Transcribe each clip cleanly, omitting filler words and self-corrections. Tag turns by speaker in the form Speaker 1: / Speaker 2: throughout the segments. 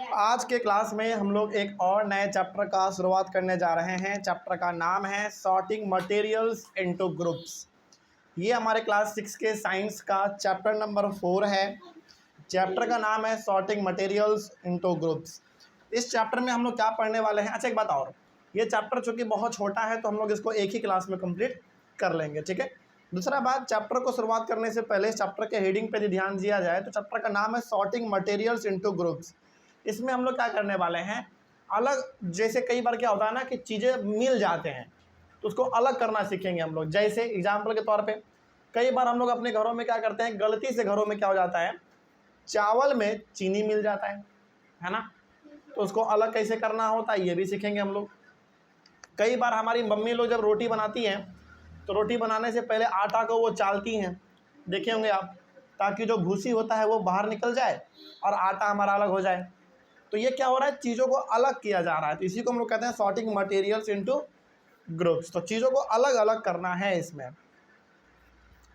Speaker 1: आज के क्लास में हम लोग एक और नए चैप्टर का शुरुआत करने जा रहे हैं। चैप्टर का नाम है सॉर्टिंग मटेरियल्स इनटू ग्रुप्स। ये हमारे क्लास 6 के साइंस का चैप्टर नंबर 4 है। चैप्टर का नाम है सॉर्टिंग मटेरियल्स इनटू ग्रुप्स। इस चैप्टर में हम लोग क्या पढ़ने वाले हैं? अच्छा, एक बात और, ये चैप्टर चूँकि बहुत छोटा है तो हम लोग इसको एक ही क्लास में कंप्लीट कर लेंगे, ठीक है। दूसरा बात, चैप्टर को शुरुआत करने से पहले चैप्टर के हेडिंग पे यदि ध्यान दिया जाए तो चैप्टर का नाम है सॉर्टिंग मटेरियल्स इनटू ग्रुप्स। इसमें हम लोग क्या करने वाले हैं, अलग, जैसे कई बार क्या होता है ना कि चीज़ें मिल जाते हैं तो उसको अलग करना सीखेंगे हम लोग। जैसे एग्जाम्पल के तौर पे कई बार हम लोग अपने घरों में क्या करते हैं, गलती से घरों में क्या हो जाता है, चावल में चीनी मिल जाता है ना, तो उसको अलग कैसे करना होता है ये भी सीखेंगे हम लोग। कई बार हमारी मम्मी लोग जब रोटी बनाती हैं तो रोटी बनाने से पहले आटा को वो चालती हैं, देखे होंगे आप, ताकि जो भूसी होता है वो बाहर निकल जाए और आटा हमारा अलग हो जाए। तो ये क्या हो रहा है, चीज़ों को अलग किया जा रहा है। तो इसी को हम लोग कहते हैं सॉर्टिंग मटेरियल्स इनटू ग्रुप्स। तो चीज़ों को अलग अलग करना है इसमें,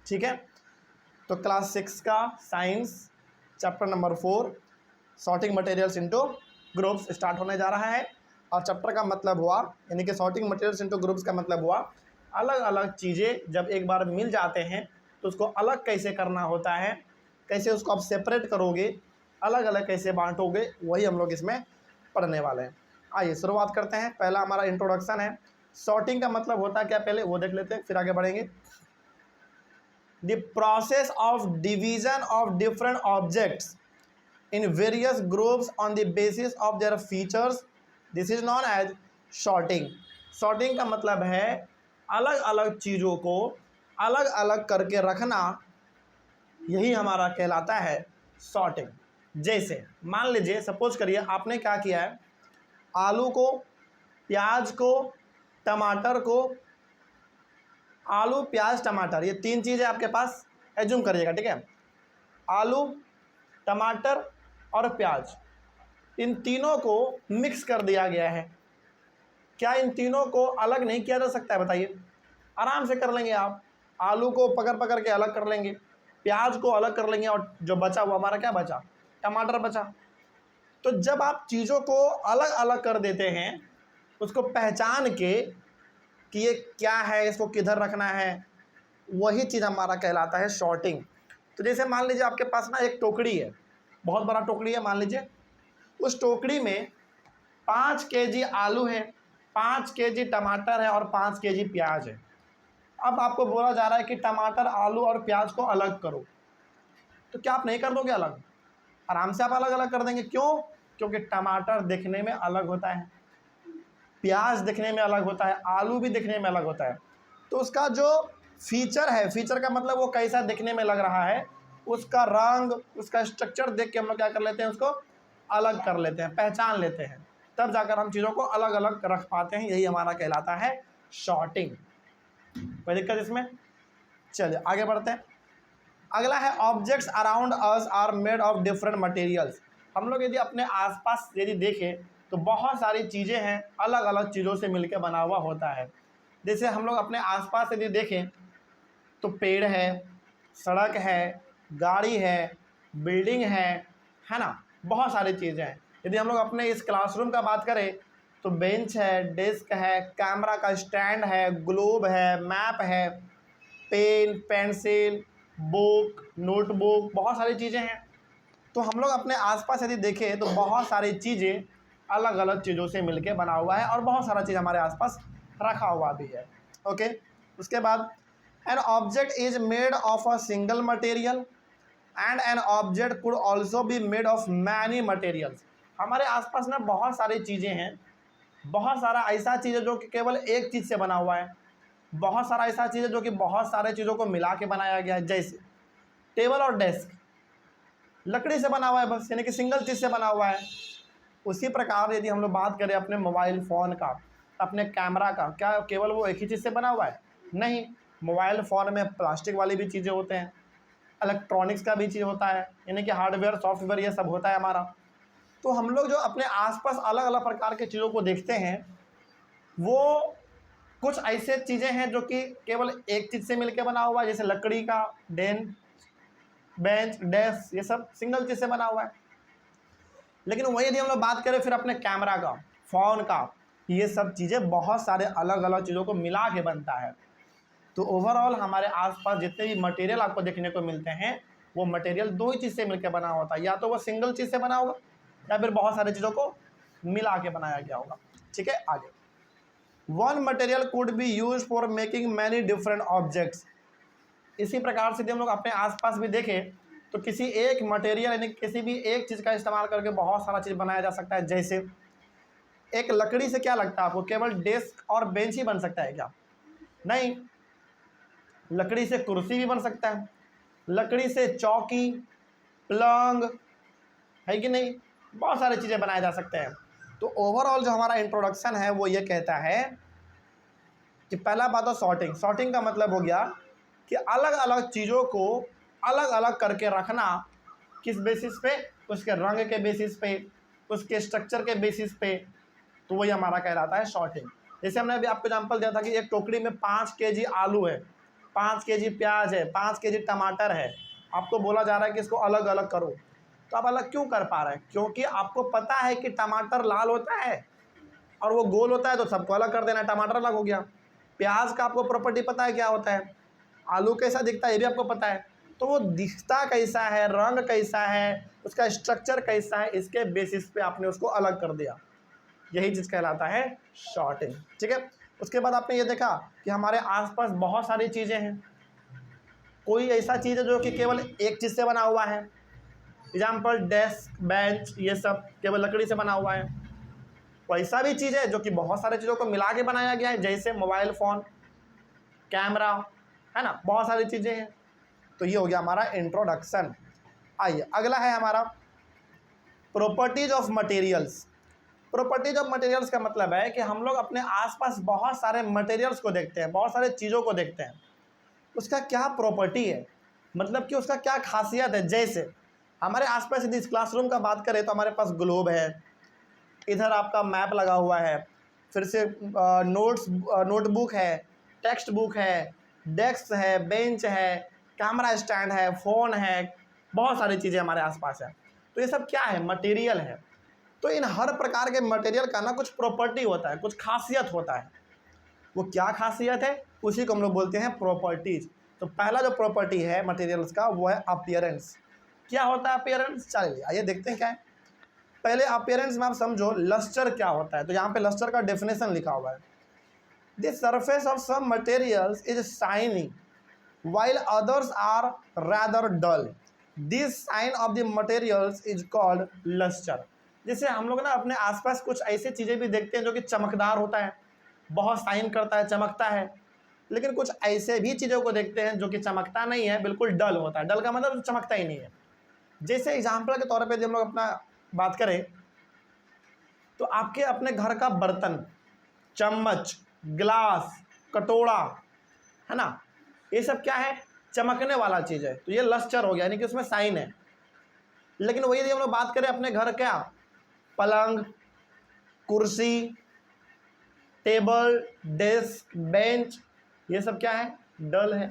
Speaker 1: ठीक है। तो क्लास 6 का science chapter number 4 sorting materials into groups start होने जा रहा है। और चैप्टर का मतलब हुआ, यानी कि सॉर्टिंग मटेरियल्स इनटू ग्रुप्स का मतलब हुआ अलग अलग चीज़ें जब एक बार मिल जाते हैं तो उसको अलग कैसे करना होता है, कैसे उसको आप सेपरेट करोगे, अलग अलग कैसे बांटोगे, वही हम लोग इसमें पढ़ने वाले हैं। आइए शुरुआत करते हैं। पहला हमारा इंट्रोडक्शन है। सॉर्टिंग का मतलब होता है क्या, पहले वो देख लेते हैं फिर आगे बढ़ेंगे। The process of division of different objects in various groups on the basis of their features, this is known as sorting. Sorting का मतलब है अलग अलग चीज़ों को अलग अलग करके रखना, यही हमारा कहलाता है सॉर्टिंग। जैसे मान लीजिए, सपोज करिए आपने क्या किया है, आलू को, प्याज को, टमाटर को, आलू प्याज टमाटर, ये तीन चीज़ें आपके पास, एज्यूम करिएगा, ठीक है। आलू, टमाटर और प्याज, इन तीनों को मिक्स कर दिया गया है। क्या इन तीनों को अलग नहीं किया जा सकता है? बताइए। आराम से कर लेंगे आप। आलू को पकड़ पकड़ के अलग कर लेंगे, प्याज को अलग कर लेंगे, और जो बचा वो हमारा क्या बचा, टमाटर बचा। तो जब आप चीज़ों को अलग अलग कर देते हैं, उसको पहचान के कि ये क्या है, इसको किधर रखना है, वही चीज़ हमारा कहलाता है सॉर्टिंग। तो जैसे मान लीजिए आपके पास ना एक टोकरी है, बहुत बड़ा टोकरी है मान लीजिए, उस टोकरी में 5 केजी आलू है, 5 केजी टमाटर है और 5 केजी प्याज है। अब आपको बोला जा रहा है कि टमाटर, आलू और प्याज को अलग करो, तो क्या आप नहीं कर दोगे अलग? आराम से आप अलग अलग कर देंगे। क्यों? क्योंकि टमाटर दिखने में अलग होता है, प्याज दिखने में अलग होता है, आलू भी दिखने में अलग होता है। तो उसका जो फीचर है, फीचर का मतलब वो कैसा दिखने में लग रहा है, उसका रंग, उसका स्ट्रक्चर देख के हम लोग क्या कर लेते हैं, उसको अलग कर लेते हैं, पहचान लेते हैं, तब जाकर हम चीज़ों को अलग अलग रख पाते हैं। यही हमारा कहलाता है सॉर्टिंग। कोई दिक्कत इसमें? चलिए आगे बढ़ते हैं। अगला है objects around us are made of different materials. हम लोग यदि अपने आसपास यदि देखें तो बहुत सारी चीज़ें हैं, अलग अलग चीज़ों से मिलकर बना हुआ होता है। जैसे हम लोग अपने आसपास यदि देखें तो पेड़ है, सड़क है, गाड़ी है, बिल्डिंग है ना, बहुत सारी चीज़ें हैं। यदि हम लोग अपने इस क्लासरूम का बात करें तो बेंच है, डेस्क है, कैमरा का स्टैंड है, ग्लोब है, मैप है, पेन, पेंसिल, बुक, नोटबुक, बहुत सारी चीज़ें हैं। तो हम लोग अपने आसपास यदि देखें तो बहुत सारी चीज़ें अलग अलग चीज़ों से मिलके बना हुआ है, और बहुत सारा चीज़ हमारे आसपास रखा हुआ भी है। ओके, उसके बाद an object is made of a single material and an object could also be made of many materials. हमारे आसपास ना बहुत सारी चीज़ें हैं, बहुत सारा ऐसा चीज़ है जो कि केवल एक चीज़ से बना हुआ है, बहुत सारा ऐसा चीज़ है जो कि बहुत सारे चीज़ों को मिला के बनाया गया है। जैसे टेबल और डेस्क लकड़ी से बना हुआ है बस, यानी कि सिंगल चीज़ से बना हुआ है। उसी प्रकार यदि हम लोग बात करें अपने मोबाइल फ़ोन का, अपने कैमरा का, क्या केवल वो एक ही चीज़ से बना हुआ है? नहीं, मोबाइल फ़ोन में प्लास्टिक वाली भी चीज़ें होते हैं, इलेक्ट्रॉनिक्स का भी चीज़ होता है, यानी कि हार्डवेयर, सॉफ्टवेयर, ये सब होता है हमारा। तो हम लोग जो अपने आसपास अलग अलग प्रकार के चीज़ों को देखते हैं, वो कुछ ऐसे चीज़ें हैं जो कि केवल एक चीज़ से मिलकर बना हुआ है, जैसे लकड़ी का बेंच, डेस्क, ये सब सिंगल चीज़ से बना हुआ है। लेकिन वही यदि हम लोग बात करें फिर अपने कैमरा का, फ़ोन का, ये सब चीज़ें बहुत सारे अलग अलग चीज़ों को मिला के बनता है। तो ओवरऑल हमारे आसपास जितने भी मटेरियल आपको देखने को मिलते हैं वो मटेरियल दो ही चीज़ से मिलकर बना होता है, या तो वो सिंगल चीज़ से बना होगा या फिर बहुत सारी चीज़ों को मिला के बनाया गया होगा। ठीक है, आगे। One material could be use for making many different objects. इसी प्रकार से यदि हम लोग अपने आसपास भी देखें तो किसी एक मटेरियल यानी किसी भी एक चीज़ का इस्तेमाल करके बहुत सारा चीज़ बनाया जा सकता है। जैसे एक लकड़ी से क्या लगता है आपको, केवल डेस्क और बेंच ही बन सकता है क्या? नहीं, लकड़ी से कुर्सी भी बन सकता है, लकड़ी से चौकी, पलंग, है कि नहीं, बहुत सारी चीज़ें बनाए जा सकते हैं। तो ओवरऑल जो हमारा इंट्रोडक्शन है वो ये कहता है कि पहला बात तो सॉर्टिंग। सॉर्टिंग का मतलब हो गया कि अलग अलग चीज़ों को अलग अलग करके रखना, किस बेसिस पे? उसके रंग के बेसिस पे, उसके स्ट्रक्चर के बेसिस पे। तो वही हमारा कहलाता है सॉर्टिंग। जैसे हमने अभी आपको एग्जांपल दिया था कि एक टोकरी में 5 केजी आलू है, 5 केजी प्याज है, 5 केजी टमाटर है, आपको बोला जा रहा है कि इसको अलग अलग करो। तो आप अलग क्यों कर पा रहे हैं? क्योंकि आपको पता है कि टमाटर लाल होता है और वो गोल होता है, तो सबको अलग कर देना, टमाटर अलग हो गया। प्याज का आपको प्रॉपर्टी पता है क्या होता है, आलू कैसा दिखता है ये भी आपको पता है। तो वो दिखता कैसा है, रंग कैसा है, उसका स्ट्रक्चर कैसा है, इसके बेसिस पे आपने उसको अलग कर दिया। यही चीज़ कहलाता है शॉर्टिंग। ठीक है, उसके बाद आपने ये देखा कि हमारे आसपास बहुत सारी चीज़ें हैं। कोई ऐसा चीज़ है जो कि केवल एक चीज़ से बना हुआ है, एग्जाम्पल डेस्क, बेंच, ये सब केवल लकड़ी से बना हुआ है। वैसा भी चीज़ है जो कि बहुत सारे चीज़ों को मिला के बनाया गया है, जैसे मोबाइल फ़ोन, कैमरा, है ना, बहुत सारी चीज़ें हैं। तो ये हो गया हमारा इंट्रोडक्शन। आइए अगला है हमारा properties of materials. Properties of materials का मतलब है कि हम लोग अपने आसपास बहुत सारे मटेरियल्स को देखते हैं, बहुत सारे चीज़ों को देखते हैं, उसका क्या प्रॉपर्टी है, मतलब कि उसका क्या खासियत है। जैसे हमारे आसपास यदि इस क्लासरूम का बात करें तो हमारे पास ग्लोब है, इधर आपका मैप लगा हुआ है, फिर से नोटबुक है, टेक्स्ट बुक है, डेस्क है, बेंच है, कैमरा स्टैंड है, फ़ोन है, बहुत सारी चीज़ें हमारे आसपास है। तो ये सब क्या है? मटेरियल है। तो इन हर प्रकार के मटेरियल का ना कुछ प्रॉपर्टी होता है, कुछ खासियत होता है। वो क्या खासियत है, उसी को हम लोग बोलते हैं प्रॉपर्टीज। तो पहला जो प्रॉपर्टी है मटेरियल्स का वो है अपीयरेंस। क्या होता है अपीयरेंस? चलिए आइए देखते हैं क्या है। पहले अपीयरेंस में आप समझो लस्टर क्या होता है। तो यहाँ पे लस्टर का डेफिनेशन लिखा हुआ है, the surface of some materials is shiny while others are rather dull. This sign of the materials is called luster. जैसे हम लोग ना अपने आसपास कुछ ऐसे चीज़ें भी देखते हैं जो कि चमकदार होता है, बहुत शाइन करता है, चमकता है, लेकिन कुछ ऐसे भी चीज़ों को देखते हैं जो कि चमकता नहीं है, बिल्कुल डल होता है। डल का मतलब चमकता ही नहीं है। जैसे एग्जाम्पल के तौर पे जब हम लोग अपना बात करें तो आपके अपने घर का बर्तन, चम्मच, गिलास, कटोरा, है ना, ये सब क्या है? चमकने वाला चीज़ है। तो ये लस्टर हो गया, यानी कि उसमें साइन है। लेकिन वही यदि हम लोग बात करें अपने घर क्या, पलंग, कुर्सी, टेबल, डेस्क, बेंच, ये सब क्या है? डल है।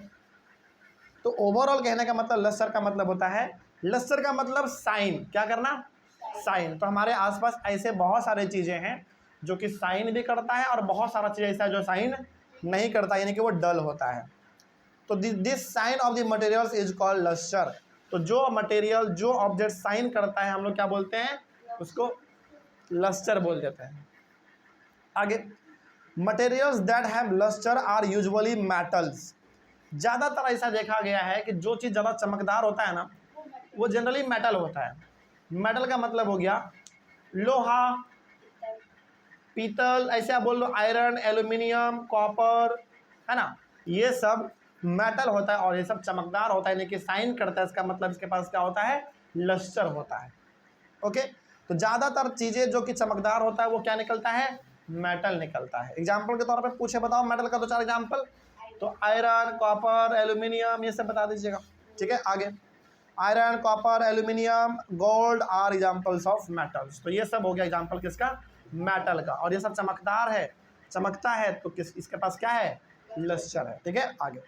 Speaker 1: तो ओवरऑल कहने का मतलब लस्टर का मतलब होता है, लस्टर का मतलब साइन। क्या करना? साइन। तो हमारे आसपास ऐसे बहुत सारे चीज़ें हैं जो कि साइन भी करता है और बहुत सारा चीज़ ऐसा है जो साइन नहीं करता, यानी कि वो डल होता है। तो this shine of the materials is called lustre. तो जो मटेरियल, जो ऑब्जेक्ट साइन करता है हम लोग क्या बोलते हैं? उसको लस्टर बोल देते हैं। आगे, materials that have lustre are usually metals. ज़्यादातर ऐसा देखा गया है कि जो चीज़ ज़्यादा चमकदार होता है ना वो जनरली मेटल होता है। मेटल का मतलब हो गया लोहा, पीतल, ऐसे आप बोल लो, आयरन, एल्यूमिनियम, कॉपर, है ना, ये सब मेटल होता है और ये सब चमकदार होता है, यानी कि साइन करता है। इसका मतलब इसके पास क्या होता है? लस्टर होता है। ओके, तो ज़्यादातर चीज़ें जो कि चमकदार होता है वो क्या निकलता है? मेटल निकलता है। एग्जाम्पल के तौर पे पूछे बताओ मेटल का 2-4 एग्जाम्पल। तो आयरन, कॉपर, एल्यूमिनियम, ये सब बता दीजिएगा। ठीक है, आगे, iron, copper, aluminium, gold are examples of metals. तो ये सब हो गया एग्जाम्पल किसका? मेटल का। और ये सब चमकदार है, चमकता है, तो किस इसके पास क्या है? लस्टर है। ठीक है, आगे,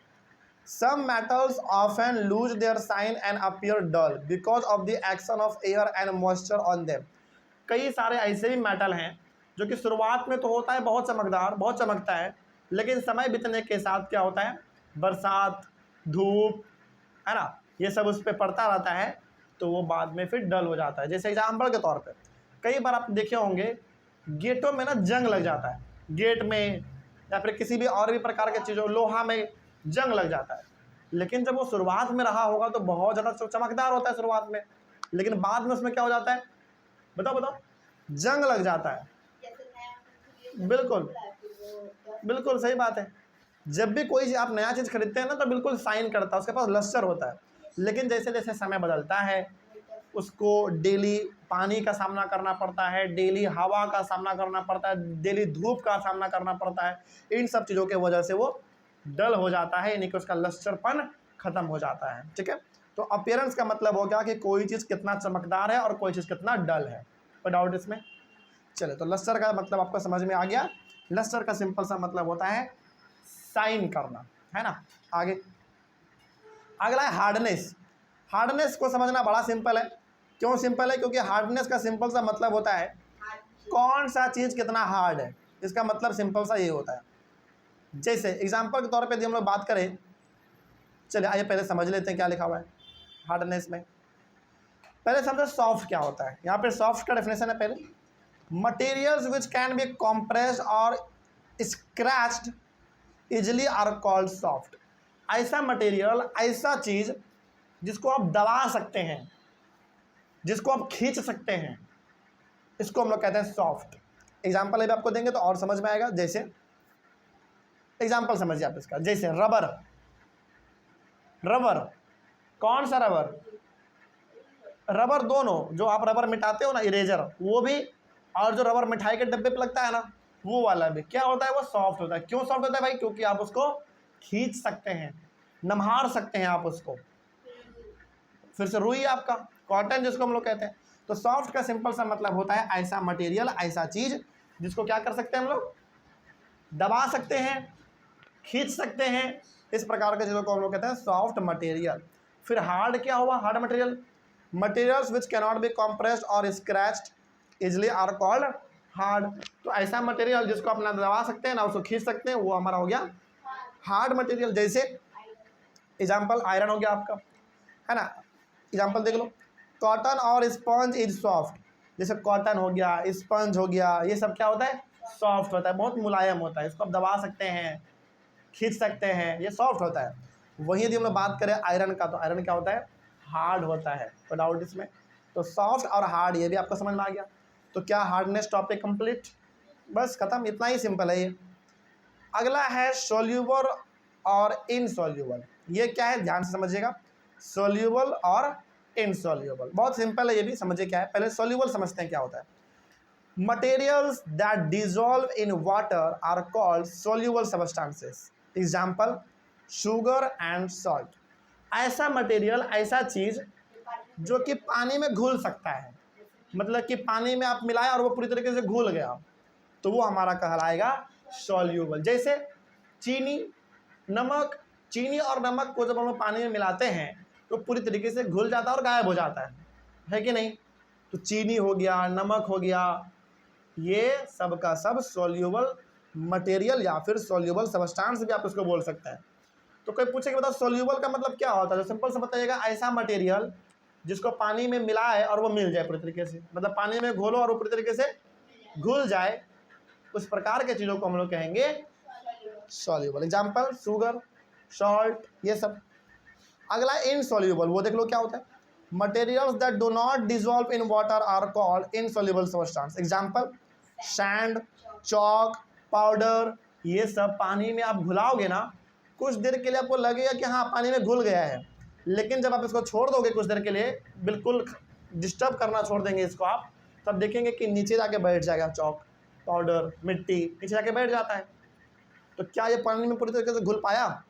Speaker 1: some metals often lose their shine and appear dull because of the action of air and moisture on them. कई सारे ऐसे भी मेटल हैं जो कि शुरुआत में तो होता है बहुत चमकदार, बहुत चमकता है, लेकिन समय बीतने के साथ क्या होता है, बरसात, धूप, है ना, ये सब उस पर पड़ता रहता है तो वो बाद में फिर डल हो जाता है। जैसे एग्जाम्पल के तौर पे कई बार आप देखे होंगे गेटों में ना जंग लग जाता है, गेट में या फिर किसी भी और भी प्रकार के चीज़ों, लोहा में जंग लग जाता है, लेकिन जब वो शुरुआत में रहा होगा तो बहुत ज़्यादा चमकदार होता है शुरुआत में, लेकिन बाद में उसमें क्या हो जाता है, बताओ बताओ, जंग लग जाता है। बिल्कुल बिल्कुल सही बात है। जब भी कोई आप नया चीज़ खरीदते हैं ना तो बिल्कुल साइन करता है, उसके पास लस्टर होता है, लेकिन जैसे जैसे समय बदलता है उसको डेली पानी का सामना करना पड़ता है, डेली हवा का सामना करना पड़ता है, डेली धूप का सामना करना पड़ता है, इन सब चीज़ों की वजह से वो डल हो जाता है, यानी कि उसका लस्टरपन खत्म हो जाता है। ठीक है, तो अपीयरेंस का मतलब हो गया कि कोई चीज़ कितना चमकदार है और कोई चीज़ कितना डल है। कोई डाउट इसमें? चले, तो लस्टर का मतलब आपको समझ में आ गया। लस्टर का सिंपल सा मतलब होता है साइन करना, है ना। आगे अगला है हार्डनेस। हार्डनेस को समझना बड़ा सिंपल है। क्यों सिंपल है? क्योंकि हार्डनेस का सिंपल सा मतलब होता है कौन सा चीज़ कितना हार्ड है, इसका मतलब सिंपल सा ये होता है। जैसे एग्जांपल के तौर पे यदि हम लोग बात करें, चलिए आइए पहले समझ लेते हैं क्या लिखा हुआ है हार्डनेस में। पहले समझो सॉफ्ट क्या होता है। यहाँ पे सॉफ्ट का डेफिनेशन है पहले, materials which can be compressed और scratched easily are called soft. ऐसा मटेरियल, ऐसा चीज़ जिसको आप दबा सकते हैं, जिसको आप खींच सकते हैं, इसको हम लोग कहते हैं सॉफ्ट। एग्जाम्पल अभी आपको देंगे तो और समझ में आएगा। जैसे एग्जाम्पल समझिए आप इसका, जैसे रबर। रबर कौन सा रबर? रबर दोनों, जो आप रबर मिटाते हो ना, इरेजर, वो भी, और जो रबर मिठाई के डब्बे पे लगता है ना, वो वाला भी क्या होता है, वो सॉफ्ट होता है। क्यों सॉफ्ट होता है भाई? क्योंकि आप उसको खींच सकते हैं, नम्हार सकते हैं आप उसको। फिर से रुई आपका कॉटन जिसको हम लोग कहते हैं। तो सॉफ्ट का सिंपल सा मतलब होता है ऐसा मटेरियल, ऐसा चीज जिसको क्या कर सकते हैं हम लोग, दबा सकते हैं, खींच सकते हैं, इस प्रकार के चीज़ों को हम लोग कहते हैं सॉफ्ट मटेरियल। फिर हार्ड क्या हुआ? Hard material, materials which cannot be compressed और scratched easily are called hard. तो ऐसा मटेरियल जिसको आप ना दबा सकते हैं ना उसको खींच सकते हैं, वो हमारा हो गया हार्ड मटेरियल। जैसे एग्जाम्पल आयरन हो गया आपका, है ना। एग्जाम्पल देख लो, कॉटन और स्पंज इज सॉफ्ट। जैसे कॉटन हो गया, स्पंज हो गया, ये सब क्या होता है, सॉफ्ट होता है, बहुत मुलायम होता है, इसको आप दबा सकते हैं, खींच सकते हैं, ये सॉफ्ट होता है। वहीं यदि हम लोग बात करें आयरन का, तो आयरन क्या होता है, हार्ड होता है। तो डाउट इसमें? तो सॉफ्ट और हार्ड ये भी आपको समझ में आ गया। तो क्या हार्डनेस टॉपिक कंप्लीट, बस खत्म, इतना ही सिंपल है ये। अगला है सोल्यूबल और इनसोल्यूबल। ये क्या है, ध्यान से समझिएगा, सोल्यूबल और इनसोल्यूबल, बहुत सिंपल है ये भी, समझिए क्या है। पहले सोल्यूबल समझते हैं क्या होता है। Materials that dissolve in water are called soluble substances. Example sugar and salt. ऐसा मटेरियल, ऐसा चीज जो कि पानी में घुल सकता है, मतलब कि पानी में आप मिलाया और वो पूरी तरीके से घुल गया, तो वो हमारा कहलाएगा सॉल्यूबल। जैसे चीनी, नमक। चीनी और नमक को जब हम लोग पानी में मिलाते हैं तो पूरी तरीके से घुल जाता है और गायब हो जाता है कि नहीं। तो चीनी हो गया, नमक हो गया, ये सब का सब सॉल्यूबल मटेरियल या फिर सॉल्यूबल सबस्टेंस भी आप इसको बोल सकते हैं। तो कोई पूछे कि बताओ सॉल्यूबल का मतलब क्या होता है, तो सिंपल से बताइएगा, ऐसा मटेरियल जिसको पानी में मिलाए और वो मिल जाए पूरी तरीके से, मतलब पानी में घोलो और वो पूरी तरीके से घुल जाए, उस प्रकार के चीज़ों को हम लोग कहेंगे सॉल्यूबल। एग्जाम्पल शुगर, सॉल्ट, ये सब। अगला इनसॉल्यूबल, वो देख लो क्या होता है। Materials that do not dissolve in water are called insoluble substance. Example sand, chalk, powder, ये सब पानी में आप घुलाओगे ना, कुछ देर के लिए आपको लगेगा कि हाँ पानी में घुल गया है, लेकिन जब आप इसको छोड़ दोगे कुछ देर के लिए, बिल्कुल डिस्टर्ब करना छोड़ देंगे इसको आप, तब देखेंगे कि नीचे जाके बैठ जाएगा, चॉक, पाउडर, मिट्टी नीचे जाके बैठ जाता है। तो क्या ये पानी में पूरी तरीके से घुल पाया?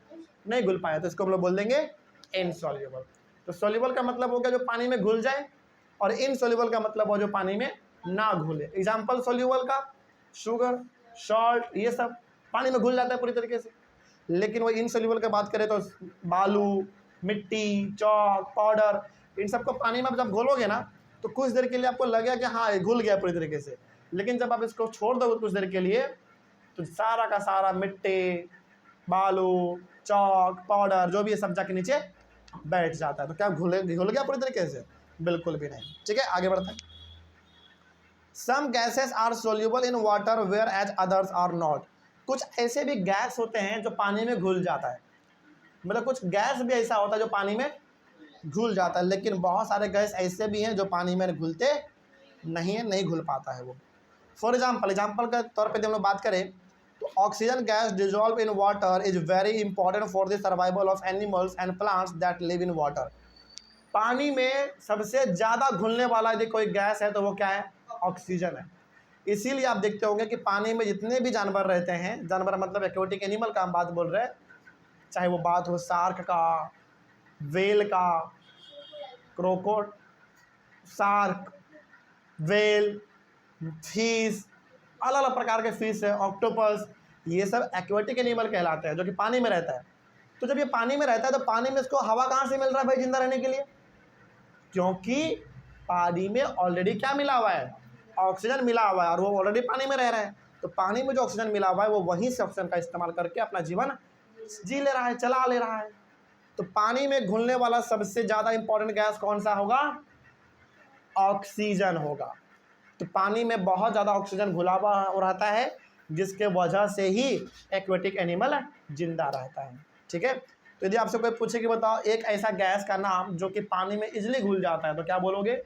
Speaker 1: नहीं घुल पाया, तो इसको हम लोग बोल देंगे इनसॉल्यूबल। तो सॉल्यूबल का मतलब हो गया जो पानी में घुल जाए, और इनसॉल्यूबल का मतलब हो जो पानी में ना घुले। एग्जाम्पल सॉल्यूबल का शुगर, सॉल्ट, ये सब पानी में घुल जाता है पूरी तरीके से। लेकिन वो इनसॉल्यूबल की बात करें तो बालू, मिट्टी, चॉक, पाउडर, इन सबको पानी में जब घोलोगे ना तो कुछ देर के लिए आपको लगेगा कि हाँ ये घुल गया पूरी तरीके से, लेकिन जब आप इसको छोड़ दोगे कुछ देर के लिए तो सारा का सारा मिट्टी, बालू, चौक, पाउडर जो भी है सब जाके नीचे बैठ जाता है। तो क्या घुल गया पूरी तरीके से? बिल्कुल भी नहीं। ठीक है, आगे बढ़ते हैं। Some gases are soluble in water whereas others are not. कुछ ऐसे भी गैस होते हैं जो पानी में घुल जाता है, मतलब कुछ गैस भी ऐसा होता है जो पानी में घुल जाता है, लेकिन बहुत सारे गैस ऐसे भी हैं जो पानी में घुलते नहीं है, नहीं घुल पाता है वो। फॉर एग्जाम्पल के तौर पे हम लोग बात करें तो oxygen gas dissolve in water is very important for the survival of animals and plants that live in water. पानी में सबसे ज़्यादा घुलने वाला यदि कोई गैस है तो वो क्या है? ऑक्सीजन है। इसीलिए आप देखते होंगे कि पानी में जितने भी जानवर रहते हैं, जानवर मतलब एक्वेटिक एनिमल का हम बात बोल रहे हैं, चाहे वो बात हो शार्क का, वेल का, क्रोकोड, शार्क, वेल, फिश, अलग अलग प्रकार के फिश है, ऑक्टोपस, ये सब एक्वेटिक एनिमल कहलाते हैं जो कि पानी में रहता है। तो जब ये पानी में रहता है तो पानी में इसको हवा कहाँ से मिल रहा है भाई जिंदा रहने के लिए? क्योंकि पानी में ऑलरेडी क्या मिला हुआ है? ऑक्सीजन मिला हुआ है, और वो ऑलरेडी पानी में रह रहा है। तो पानी में जो ऑक्सीजन मिला हुआ है वो वहीं से ऑक्सीजन का इस्तेमाल करके अपना जीवन जी ले रहा है, चला ले रहा है। तो पानी में घुलने वाला सबसे ज़्यादा इंपॉर्टेंट गैस कौन सा होगा? ऑक्सीजन होगा। तो पानी में बहुत ज़्यादा ऑक्सीजन घुला हुआ रहता है, जिसके वजह से ही एक्वेटिक एनिमल जिंदा रहता है। ठीक है, तो यदि आपसे कोई पूछे कि बताओ एक ऐसा गैस का नाम जो कि पानी में इजीली घुल जाता है, तो क्या बोलोगे?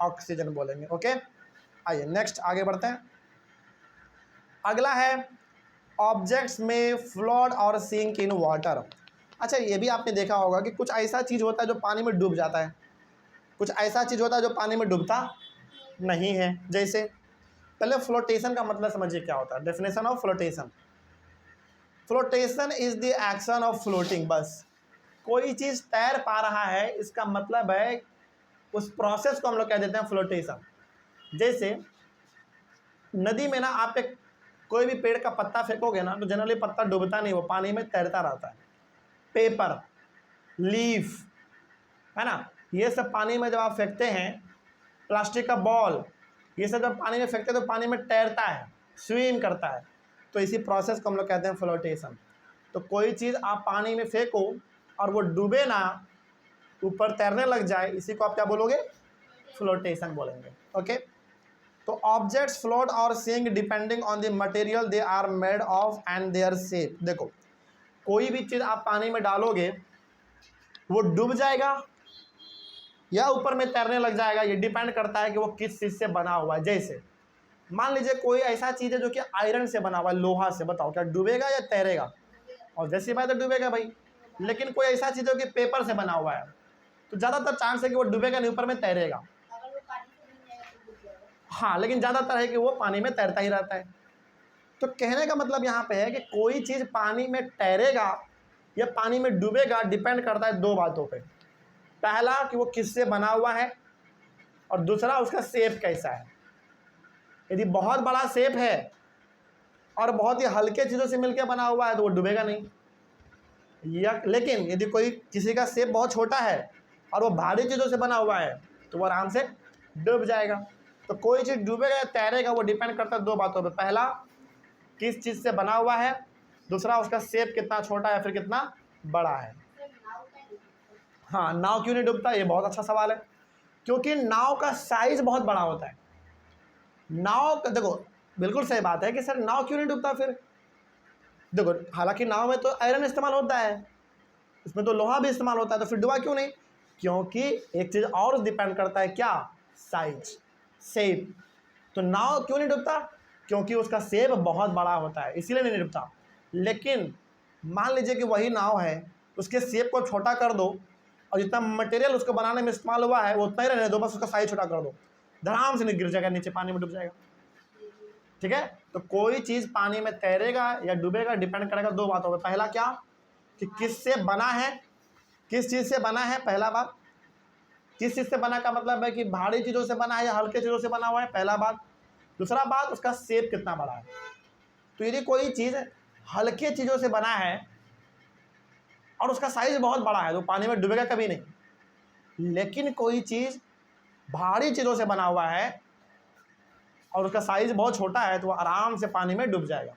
Speaker 1: ऑक्सीजन बोलेंगे। ओके, आइए नेक्स्ट आगे बढ़ते हैं। अगला है ऑब्जेक्ट्स में फ्लोट और सिंक इन वाटर। अच्छा, ये भी आपने देखा होगा कि कुछ ऐसा चीज़ होता है जो पानी में डूब जाता है, कुछ ऐसा चीज़ होता है जो पानी में डूबता नहीं है। जैसे पहले फ्लोटेशन का मतलब समझिए क्या होता है। Definition of flotation, flotation is the action of floating. बस कोई चीज़ तैर पा रहा है, इसका मतलब है उस प्रोसेस को हम लोग कह देते हैं फ्लोटेशन। जैसे नदी में ना आप एक कोई भी पेड़ का पत्ता फेंकोगे ना तो जनरली पत्ता डूबता नहीं, वो पानी में तैरता रहता है। पेपर, लीफ, है ना, ये सब पानी में जब आप फेंकते हैं, प्लास्टिक का बॉल, ये सब जब पानी में फेंकते हैं तो पानी में तैरता है, स्विम करता है। तो इसी प्रोसेस को हम लोग कहते हैं फ्लोटेशन। तो कोई चीज़ आप पानी में फेंको और वो डूबे ना, ऊपर तैरने लग जाए, इसी को आप क्या बोलोगे? फ्लोटेशन बोलेंगे। ओके, तो ऑब्जेक्ट्स फ्लोट और sink depending on the material they are made of and their shape. देखो, कोई भी चीज़ आप पानी में डालोगे वो डूब जाएगा या ऊपर में तैरने लग जाएगा, ये डिपेंड करता है कि वो किस चीज़ से बना हुआ है। जैसे मान लीजिए कोई ऐसा चीज़ है जो कि आयरन से बना हुआ है, लोहा से, बताओ क्या डूबेगा या तैरेगा? और जैसी बात है डूबेगा भाई। लेकिन कोई ऐसा चीज़ है कि पेपर से बना हुआ है, तो ज़्यादातर चांस है कि वो डूबेगा नहीं, ऊपर में तैरेगा। हाँ, लेकिन ज़्यादातर है कि वो पानी में तैरता ही रहता है। तो कहने का मतलब यहाँ पे है कि कोई चीज़ पानी में तैरेगा या पानी में डूबेगा डिपेंड करता है दो बातों पे। पहला कि वो किससे बना हुआ है, और दूसरा उसका शेप कैसा है। यदि बहुत बड़ा शेप है और बहुत ही हल्के चीज़ों से मिलकर बना हुआ है तो वो डूबेगा नहीं, या लेकिन यदि कोई किसी का शेप बहुत छोटा है और वो भारी चीज़ों से बना हुआ है तो वो आराम से डूब जाएगा। तो कोई चीज़ डूबेगा या तैरेगा वो डिपेंड करता है दो बातों पे। पहला किस चीज़ से बना हुआ है, दूसरा उसका शेप कितना छोटा है फिर कितना बड़ा है। हाँ, नाव क्यों नहीं डूबता, ये बहुत अच्छा सवाल है। क्योंकि नाव का साइज बहुत बड़ा होता है। नाव का देखो, बिल्कुल सही बात है कि सर नाव क्यों नहीं डूबता फिर। देखो, हालांकि नाव में तो आयरन इस्तेमाल होता है, उसमें तो लोहा भी इस्तेमाल होता है, तो फिर डूबा क्यों नहीं? क्योंकि एक चीज़ और डिपेंड करता है, क्या? Size, shape. तो नाव क्यों नहीं डूबता? क्योंकि उसका शेप बहुत बड़ा होता है, इसीलिए नहीं डूबता। लेकिन मान लीजिए कि वही नाव है, उसके शेप को छोटा कर दो और जितना मटेरियल उसको बनाने में इस्तेमाल हुआ है वो उतना ही रहने दो, बस उसका साइज छोटा कर दो, धड़ाम से नहीं गिर जाएगा नीचे, पानी में डूब जाएगा। ठीक है, तो कोई चीज़ पानी में तैरेगा या डूबेगा डिपेंड करेगा दो बातों पे। पहला क्या कि किससे बना है, किस चीज़ से बना है। पहला बात, किस चीज़ से बना का मतलब है कि भारी चीज़ों से बना है या हल्के चीज़ों से बना हुआ है, पहला बात। दूसरा बात, उसका शेप कितना बड़ा है। तो यदि कोई चीज़ हल्के चीज़ों से बना है और उसका साइज बहुत बड़ा है तो पानी में डूबेगा कभी नहीं। लेकिन कोई चीज़ भारी चीज़ों से बना हुआ है और उसका साइज बहुत छोटा है तो वो आराम से पानी में डूब जाएगा।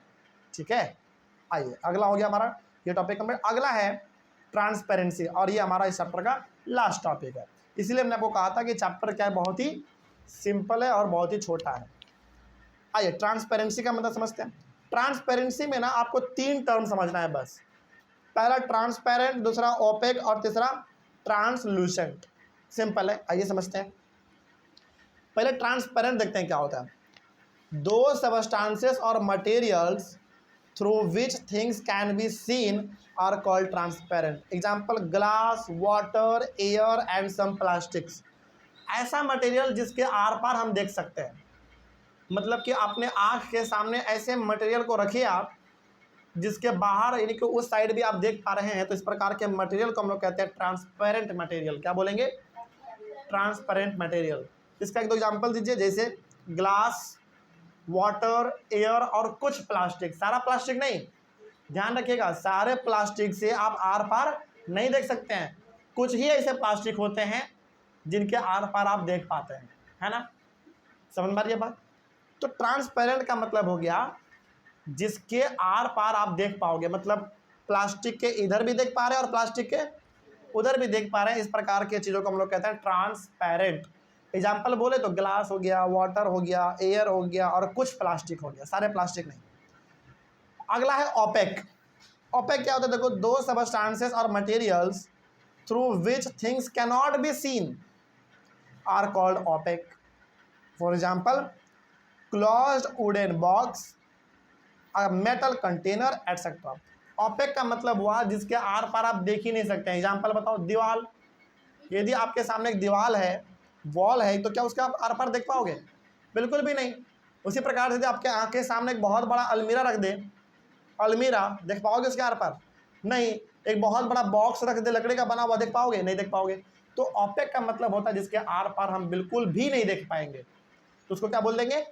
Speaker 1: ठीक है, आइए अगला हो गया हमारा ये टॉपिक कंप्लीट। अगला है ट्रांसपेरेंसी, और ये हमारा इस चैप्टर का लास्ट टॉपिक है। इसलिए मैंने आपको कहा था कि चैप्टर क्या है, बहुत ही सिंपल है और बहुत ही छोटा है। आइए ट्रांसपेरेंसी का मतलब समझते हैं। ट्रांसपेरेंसी में ना आपको 3 टर्म समझना है बस। पहला ट्रांसपेरेंट, दूसरा ओपेक और तीसरा ट्रांसलूसेंट। सिंपल है, आइए समझते हैं। पहले ट्रांसपेरेंट देखते हैं क्या होता है। दो सबस्टांसेस और materials through which things can be seen are called transparent. Example glass, water, air and some plastics. ऐसा मटेरियल जिसके आर पार हम देख सकते हैं, मतलब कि अपने आँख के सामने ऐसे मटेरियल को रखिए आप जिसके बाहर यानी कि उस साइड भी आप देख पा रहे हैं, तो इस प्रकार के मटेरियल को हम लोग कहते हैं ट्रांसपेरेंट मटेरियल। क्या बोलेंगे? Transparent material. इसका एक दो एग्जाम्पल दीजिए, जैसे ग्लास, वाटर, एयर और कुछ प्लास्टिक। सारा प्लास्टिक नहीं, ध्यान रखिएगा, सारे प्लास्टिक से आप आर पार नहीं देख सकते हैं। कुछ ही ऐसे प्लास्टिक होते हैं जिनके आर पार आप देख पाते हैं, है ना? समझ में आ रही है बात? तो ट्रांसपेरेंट का मतलब हो गया जिसके आर पार आप देख पाओगे, मतलब प्लास्टिक के इधर भी देख पा रहे हैं और प्लास्टिक के उधर भी देख पा रहे हैं। इस प्रकार की चीज़ों को हम लोग कहते हैं ट्रांसपेरेंट। एग्जाम्पल बोले तो ग्लास हो गया, वाटर हो गया, एयर हो गया और कुछ प्लास्टिक हो गया, सारे प्लास्टिक नहीं। अगला है ओपेक। ओपेक क्या होता है? देखो, दो सबस्टांसेस और materials through which things can not be seen are called opaque. For example closed wooden box, a metal container etcetera. Opaque का मतलब हुआ जिसके आर पार आप देख ही नहीं सकते हैं। एग्जाम्पल बताओ, दीवार। यदि आपके सामने एक दीवार है, वॉल है, तो क्या उसके आप आर पार देख पाओगे? बिल्कुल भी नहीं। उसी प्रकार से यदि आपके आँख के सामने एक बहुत बड़ा अलमीरा रख दे, अलमीरा देख पाओगे उसके आर पार? नहीं। एक बहुत बड़ा बॉक्स रख दे लकड़ी का बना हुआ, देख पाओगे? नहीं देख पाओगे। तो ओपेक का मतलब होता है जिसके आर पार हम बिल्कुल भी नहीं देख पाएंगे, तो उसको क्या बोल देंगे?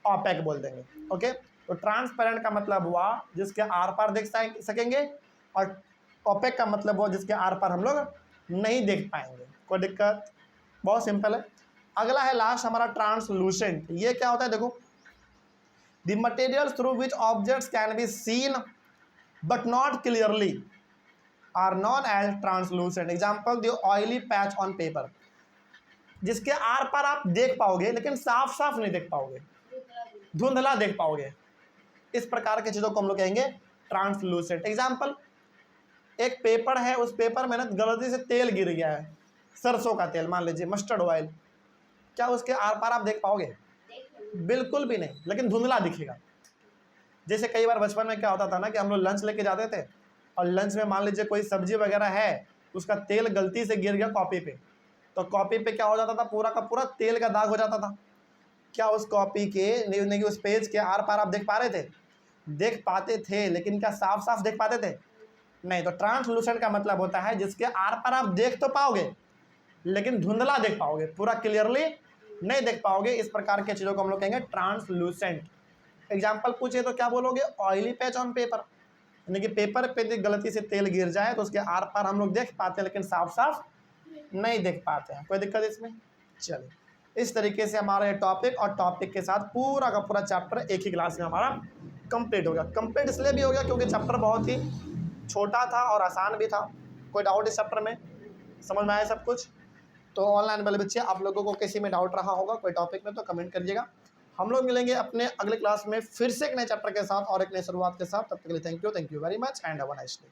Speaker 1: ओपेक बोल देंगे। ओके, तो ट्रांसपेरेंट का मतलब हुआ जिसके आर पार देख सकेंगे, और ओपेक का मतलब हुआ जिसके आर पार हम लोग नहीं देख पाएंगे। कोई दिक्कत? बहुत सिंपल है। अगला है लास्ट हमारा ट्रांसलूसेंट। ये क्या होता है? देखो, the material through which objects can be seen but not clearly are known as translucent. Example the oily patch on paper. जिसके आर पार आप देख पाओगे लेकिन साफ साफ नहीं देख पाओगे, धुंधला देख पाओगे। इस प्रकार की चीज़ों को हम लोग कहेंगे ट्रांसलूसेंट। एग्जाम्पल, एक पेपर है, उस पेपर में ना गलती से तेल गिर गया है, सरसों का तेल मान लीजिए, मस्टर्ड ऑयल। क्या उसके आर पार आप देख पाओगे? बिल्कुल भी नहीं, लेकिन धुंधला दिखेगा। जैसे कई बार बचपन में क्या होता था ना कि हम लोग लंच लेके जाते थे और लंच में मान लीजिए कोई सब्जी वगैरह है, उसका तेल गलती से गिर गया कॉपी पे, तो कॉपी पे क्या हो जाता था? पूरा का पूरा तेल का दाग हो जाता था। क्या उस कॉपी के नहीं, उस पेज के आर पार आप देख पा रहे थे? देख पाते थे, लेकिन क्या साफ साफ देख पाते थे? नहीं। तो ट्रांसलूसेंट का मतलब होता है जिसके आर पार आप देख तो पाओगे लेकिन धुंधला देख पाओगे, पूरा क्लियरली नहीं देख पाओगे। इस प्रकार की चीज़ों को हम लोग कहेंगे ट्रांसलूसेंट। एग्जाम्पल पूछे तो क्या बोलोगे? ऑयली पैच ऑन पेपर, यानी कि पेपर पे गलती से तेल गिर जाए तो उसके आर पार हम लोग देख पाते हैं लेकिन साफ साफ नहीं देख पाते हैं। कोई दिक्कत इसमें? चलिए, इस तरीके से हमारा ये टॉपिक और टॉपिक के साथ पूरा का पूरा चैप्टर एक ही क्लास में हमारा कंप्लीट हो गया। कंप्लीट इसलिए भी हो गया क्योंकि चैप्टर बहुत ही छोटा था और आसान भी था। कोई डाउट इस चैप्टर में? समझ में आया सब कुछ? तो ऑनलाइन वाले बच्चे, आप लोगों को किसी में डाउट रहा होगा कोई टॉपिक में तो कमेंट करिएगा। हम लोग मिलेंगे अपने अगले क्लास में फिर से एक नए चैप्टर के साथ और एक नई शुरुआत के साथ। तब तक के लिए thank you very much and have a nice day.